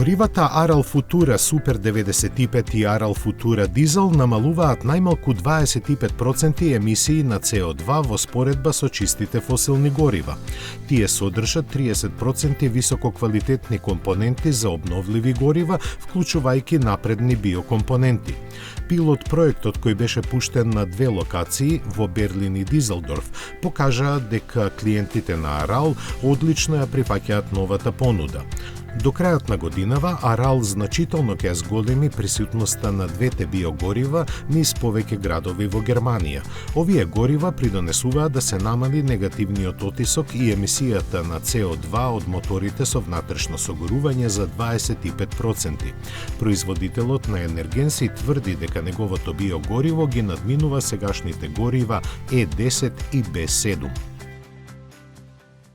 Горивата Aral Futura Super 95 и Aral Futura Diesel намалуваат најмалку 25% емисии на CO2 во споредба со чистите фосилни горива. Тие содржат 30% висококвалитетни компоненти за обновливи горива, вклучувајќи напредни биокомпоненти. Пилот проектот кој беше пуштен на две локации во Берлин и Дизелдорф покажаа дека клиентите на Aral одлично ја прифаќаат новата понуда. До крајот на годинава Aral значително ќе зголеми присутноста на двете биогорива низ повеќе градови во Германија. Овие горива придонесуваат да се намали негативниот отисок и емисијата на CO2 од моторите со внатрешно согорување за 25%. Производителот на Energensi тврди дека неговото биогориво ги надминува сегашните горива E10 и B7.